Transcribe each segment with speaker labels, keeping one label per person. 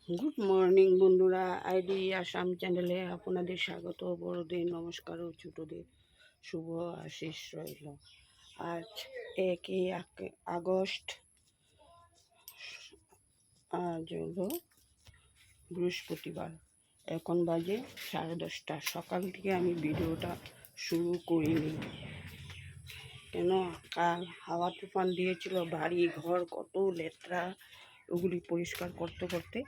Speaker 1: Good morning বন্ধুরা, ID Assam চ্যানেলে আপনাদের স্বাগত। বড়দের নমস্কার ও ছোটদের শুভ আশিস রইল। আজ 1 আগস্ট, আজ হলো বৃহস্পতিবার। এখন বাজে 10:30। সকাল থেকে আমি ভিডিওটা শুরু করিনি, কেন কাল হাওয়া তুফান দিয়েছিল, বাড়ি ঘর কত লেত্রা, ওগুলি পরিষ্কার করতে করতে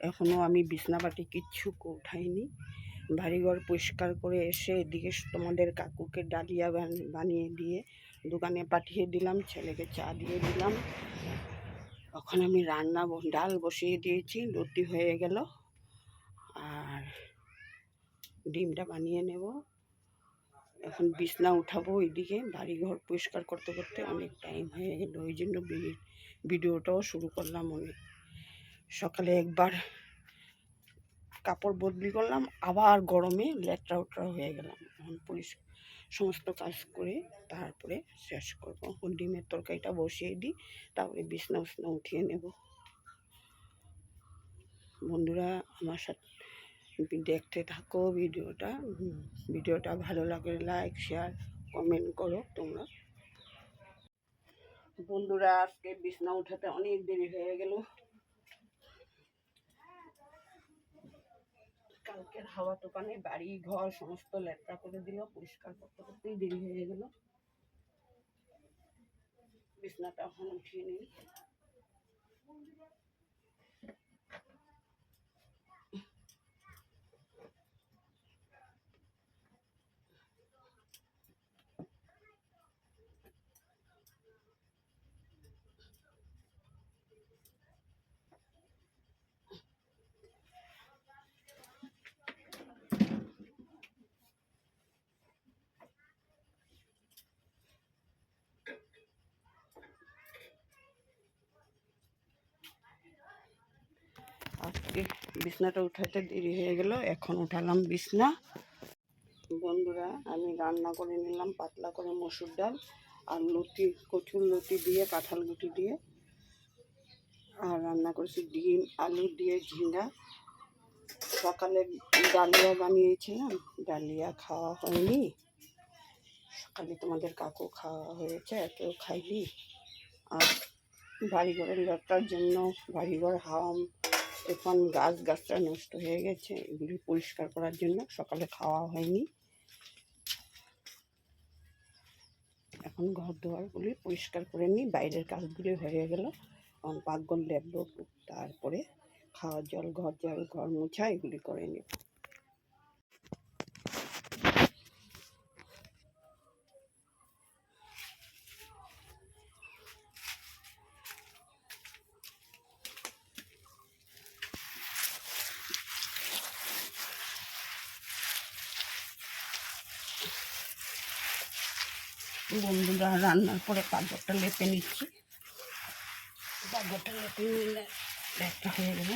Speaker 1: এখনও আমি বিছনাপাটি কিচ্ছু উঠাইনি। বাড়িঘর পরিষ্কার করে এসে এদিকে তোমাদের কাকুকে ডালিয়া বানিয়ে দিয়ে দোকানে পাঠিয়ে দিলাম, ছেলেকে চা দিয়ে দিলাম। এখন আমি ডাল বসিয়ে দিয়েছি, লুচি হয়ে গেল, আর ডিমটা বানিয়ে নেব। এখন বিছনা উঠাবো। ওইদিকে বাড়িঘর পরিষ্কার করতে করতে অনেক টাইম হয়ে গেল, ওই জন্য ভিডিওটাও শুরু করলাম। অনেক সকালে একবার কাপড় বদলি করলাম, আবার গরমে লেটরা উটরা হয়ে গেলাম। এখন সমস্ত কাজ করে তারপরে শেষ করবো। ডিমের তরকারিটা বসিয়ে দিই, তারপরে বিছনা উঠিয়ে নেব। বন্ধুরা, আমার সাথে দেখতে থাকো ভিডিওটা ভালো লাগলে লাইক শেয়ার কমেন্ট করো তোমরা। বন্ধুরা, আজকে বিছনা উঠাতে অনেক দেরি হয়ে গেল। কালকের হাওয়া তুফানে বাড়ি ঘর সমস্ত লেট্রা করে দিল, পরিষ্কার করতে করতেই দেরি হয়ে গেল। বিছনাটা এখন উঠিয়ে নিই। আজকে বিছনাটা উঠাতে দেরি হয়ে গেল, এখন উঠালাম বিছনা। বন্ধুরা, আমি রান্না করে নিলাম পাতলা করে মসুর ডাল আর কচুর লতি দিয়ে, কাঁঠাল লতি দিয়ে, আর রান্না করেছি ডিম আলু দিয়ে ঝিঙ্গা। সকালে ডালিয়া বানিয়েছিলাম, ডালিয়া খাওয়া হয়নি। সকালে তোমাদের কাকু খাওয়া হয়েছে, কেউ খাইনি। আর বাড়িঘরের লতার জন্য, বাড়িঘর হাওয়া এখন গাছটা নষ্ট হয়ে গেছে, এগুলি পরিষ্কার করার জন্য সকালে খাওয়া হয়নি। এখন ঘর দুয়ারগুলি পরিষ্কার করে নিই, বাইরের কাজগুলি হয়ে গেল। এখন পাকঘর লেপব, তারপরে খাওয়ার জল, ঘর মোছা এগুলি করে নিই। বন্ধুরা, রান্নার পরে পাকঘরটা লেপে নিচ্ছি। পাকঘরটা লেপে নিলে একটা হয়ে গেল।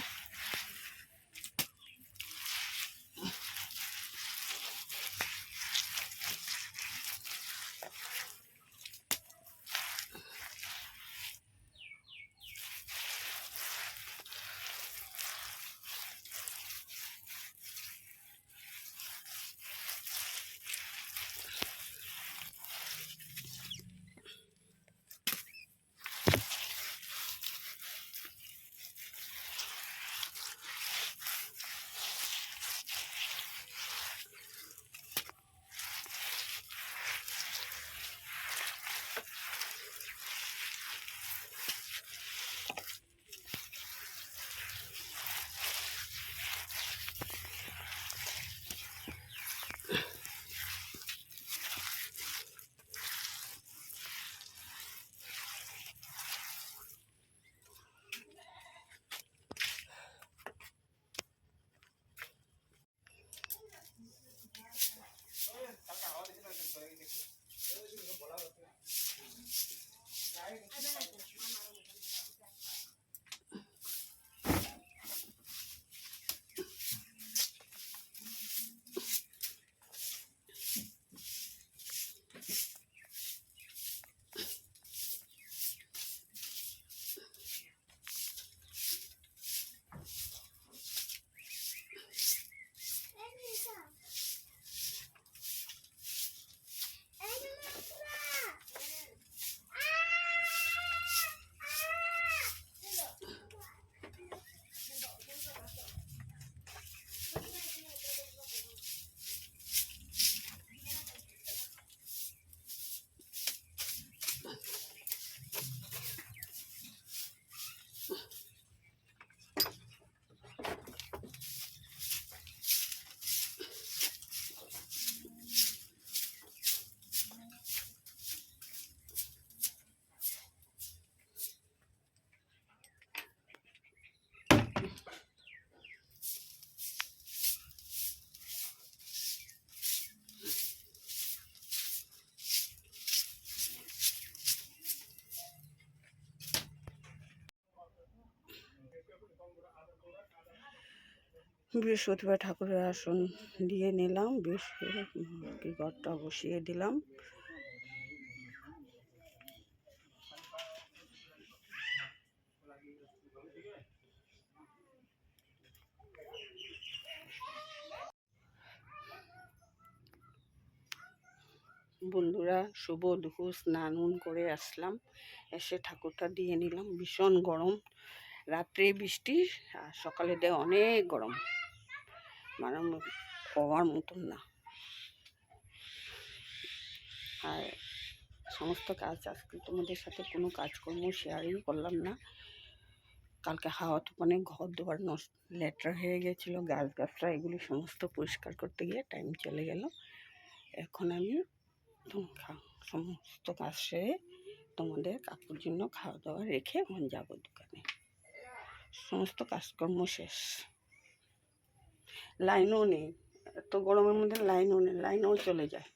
Speaker 1: বৃহস্পতিবার ঠাকুরের আসন দিয়ে নিলাম, বেশ ঘরটা বসিয়ে দিলাম। বন্ধুরা, শুভ দুপুর, স্নান করে আসলাম, এসে ঠাকুরটা দিয়ে নিলাম। ভীষণ গরম, রাত্রে বৃষ্টি আর সকালে দেয় অনেক গরম, মানে হওয়ার মতন না। আর সমস্ত কাজ আজকে তোমাদের সাথে কোনো কাজকর্ম শেয়ারই করলাম না। কালকে হাওয়া তুফানে ঘর দুয়ার নষ্ট লেটরা হয়ে গেছিলো, গাছগাছরা এগুলি সমস্ত পরিষ্কার করতে গিয়ে টাইম চলে গেল। এখন আমি সমস্ত কাজ সেরে তোমাদের কাকুর জন্য খাওয়া দাওয়া রেখে এখন যাবো দোকানে। সমস্ত কাজকর্ম শেষ, লাইনও নেই, এত গরমের মধ্যে লাইনও নেই, লাইনও চলে যায়।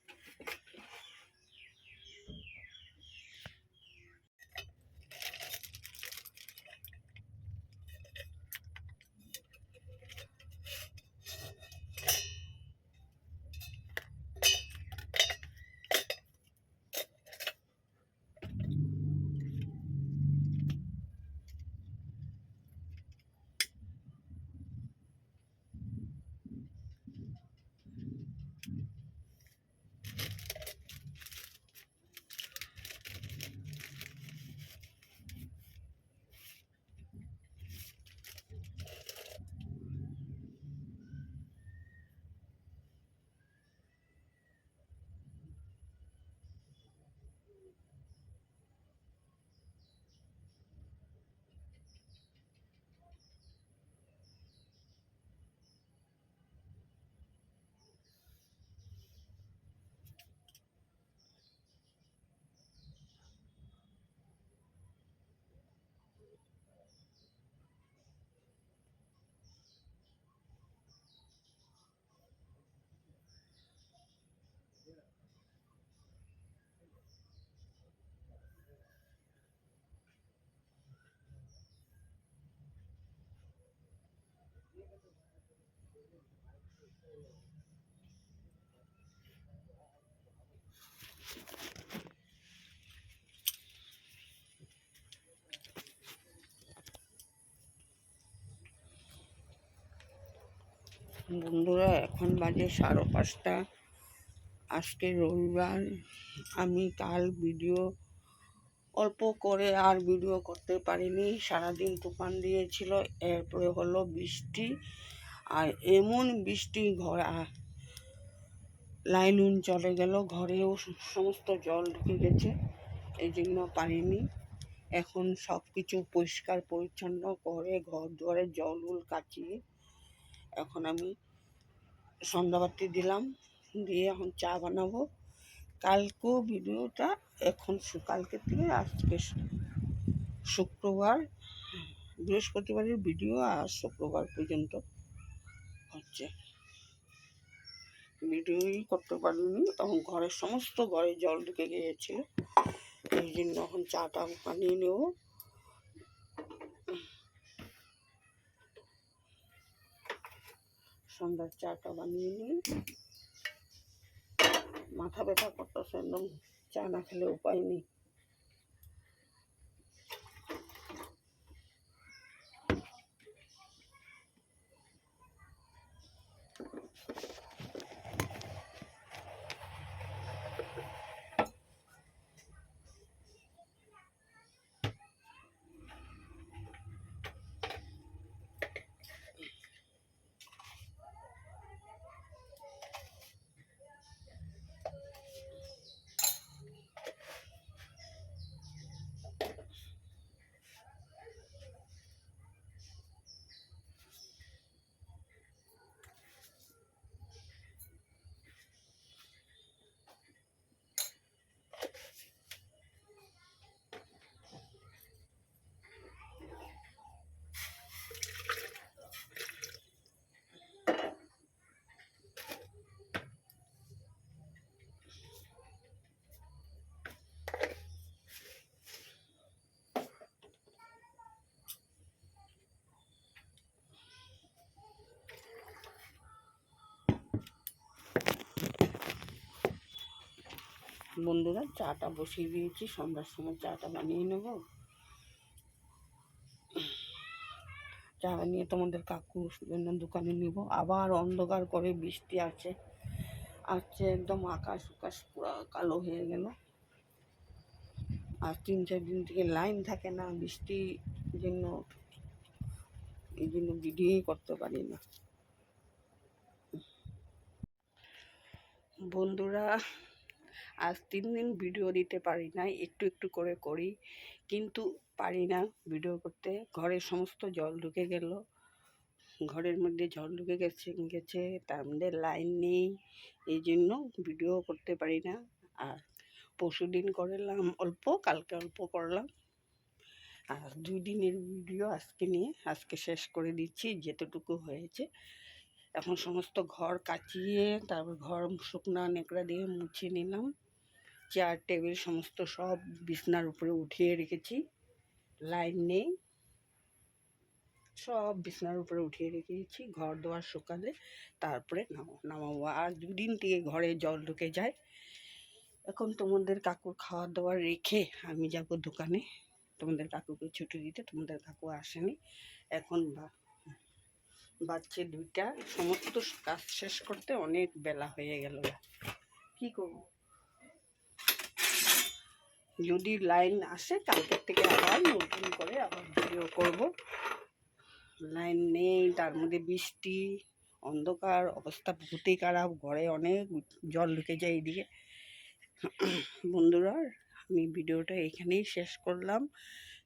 Speaker 1: বন্ধুরা, এখন বাজে 5:30। আজকে রবিবার। আমি কাল ভিডিও অল্প করে আর ভিডিও করতে পারিনি, সারাদিন তুফান দিয়েছিল, এরপরে হলো বৃষ্টি, আর এমন বৃষ্টি ঘর লাইন চলে গেল, ঘরেও সমস্ত জল ঢুকে গেছে, এই জন্য পারিনি। এখন সব কিছু পরিষ্কার পরিচ্ছন্ন করে ঘর দুয়ারে জল কাচিয়ে এখন আমি সন্ধ্যাবাতি দিলাম, দিয়ে এখন চা বানাবো। কালকেও ভিডিওটা এখন কালকে থেকে আজকে শুক্রবার, বৃহস্পতিবারের ভিডিও আর শুক্রবার পর্যন্ত হচ্ছে, ভিডিওই করতে পারিনি। তখন ঘরের সমস্ত ঘরে জল ঢুকে গিয়েছিল, এই জন্য এখন চাটা বানিয়ে নেব। সন্ধ্যার চাটা বানিয়ে নিই, মাথা ব্যথা করতেছে একদম, চা না খেলে উপায় নেই। বন্ধুরা চাটা বসিয়ে দিয়েছি, সন্ধ্যার সময় চাটা বানিয়ে নেব। চা বানিয়ে তোমাদের কাকুর জন্য দোকানে নিব। আবার অন্ধকার করে বৃষ্টি আছে, একদম আকাশ পুরো কালো হয়ে গেল। আর 3-4 দিন থেকে লাইন থাকে না, বৃষ্টির জন্য এই জন্য ভিডিওই করতে পারি না। বন্ধুরা আজ 3 দিন ভিডিও দিতে পারি না, একটু একটু করে করি, কিন্তু পারি না ভিডিও করতে। ঘরের সমস্ত জল ঢুকে গেল, ঘরের মধ্যে জল ঢুকে গেছে, তার মধ্যে লাইন নেই, এই জন্য ভিডিও করতে পারি না। আর পরশু দিন করলাম অল্প, কালকে অল্প করলাম, আর 2 দিনের ভিডিও আজকে শেষ করে দিচ্ছি যেতটুকু হয়েছে। এখন সমস্ত ঘর কাচিয়ে তারপর ঘর শুকনা নেকড়া দিয়ে মুছে নিলাম। চেয়ার টেবিল সমস্ত সব বিছনার উপরে উঠিয়ে রেখেছি, লাইন নেই, সব বিছনার উপরে উঠিয়ে রেখেছি। ঘর দোয়ার শুকালে তারপরে নামাবো। আর 2 দিন থেকে ঘরে জল ঢুকে যায়। এখন তোমাদের কাকুর খাওয়া দাওয়া রেখে আমি যাব দোকানে তোমাদের কাকুকে ছুটি দিতে। তোমাদের কাকু আসেনি, এখন বাজছে 2টা। সমস্ত কাজ শেষ করতে অনেক বেলা হয়ে গেল, কি করব? যদি লাইন আসে কালকের থেকে আবার নতুন করে আবার ভিডিও করব। লাইন নেই, তার মধ্যে বৃষ্টি, অন্ধকার, অবস্থা বহুতই খারাপ, ঘরে অনেক জল ঢুকে যায় এইদিকে। বন্ধুরা আমি ভিডিওটা এখানেই শেষ করলাম,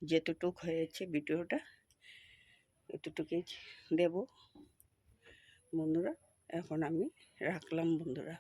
Speaker 1: যেতটুক হয়েছে ভিডিওটা এতটুকুই দেব। বন্ধুরা এখন আমি রাখলাম বন্ধুরা।